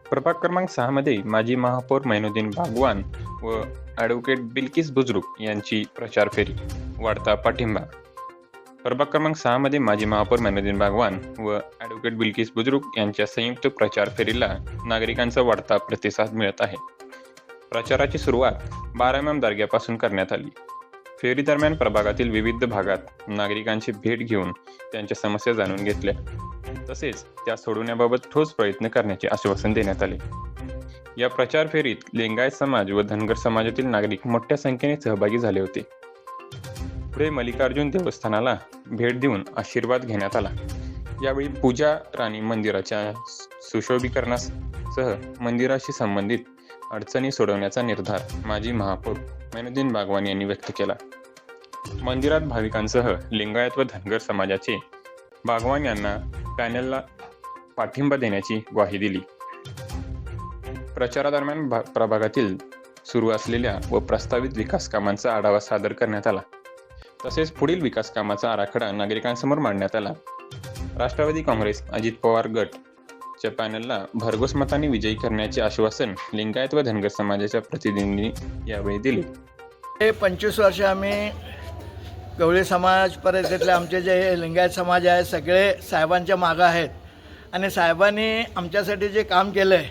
प्रभाग क्रमांक 6 मध्ये माजी महापौर मैनुद्दीन बागवान व ॲडव्होकेट बिल्किस बुजुर्ग यांची प्रचार फेरी, वाढता पाठिंबा. प्रभाग क्रमांक 6 मध्ये माजी महापौर मैनुद्दीन बागवान व ॲडव्होकेट बिल्किस बुजुर्ग यांच्या संयुक्त प्रचार फेरीला नागरिकांचा वाढता प्रतिसाद मिळत आहे. प्रचाराची सुरुवात 12 इमाम दर्ग्यापासून करण्यात आली. फेरी दरम्यान प्रभागातील विविध भागात नागरिकांची भेट घेऊन त्यांच्या समस्या जाणून घेतल्या, तसेच त्या सोडवण्याबाबत ठोस प्रयत्न करण्याचे आश्वासन देण्यात आले. या प्रचार फेरीत लिंगायत समाज व धनगर समाजातील नागरिक मोठ्या संख्येने सहभागी झाले होते. पुढे मल्लिकार्जुन देवस्थानाला भेट देऊन आशीर्वाद घेण्यात आला. यावेळी पूजा राणी मंदिराच्या सुशोभीकरणासह मंदिराशी संबंधित अडचणी सोडवण्याचा निर्धार माजी महापौर मैनुद्दीन बागवान यांनी व्यक्त केला. मंदिरात भाविकांसह लिंगायत व धनगर समाजाचे बागवान यांना पॅनलला पाठिंबा देण्याची ग्वाही दिली. प्रचारादरम्यान प्रभागातील सुरू असलेल्या व प्रस्तावित विकास कामांचा आढावा सादर करण्यात आला. तसेच पुढील विकास कामाचा आराखडा नागरिकांसमोर मांडण्यात आला. राष्ट्रवादी काँग्रेस अजित पवार गट च्या पॅनलला भरघोस मतांनी विजयी करण्याचे आश्वासन लिंगायत व धनगर समाजाच्या प्रतिनिधींनी यावेळी दिले. 25 वर्ष आम्ही गवळी समाज परिसरातले आमचे जे लिंगायत समाज आहे सगळे साहेबांच्या मागं आहेत आणि साहेबांनी आमच्यासाठी जे काम केलं आहे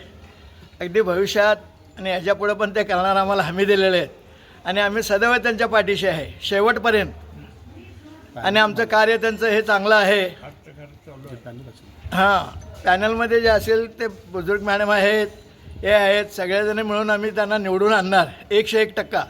अगदी भविष्यात आणि ह्याच्यापुढे पण ते करणार आम्हाला हमी दिलेले आहेत आणि आम्ही सदैव त्यांच्या पाठीशी आहे शेवटपर्यंत आणि आमचं कार्य त्यांचं हे चांगलं आहे. पॅनलमध्ये जे असेल ते बुजुर्ग मॅडम आहेत, हे आहेत, सगळेजण मिळून आम्ही त्यांना निवडून आणणार 101%.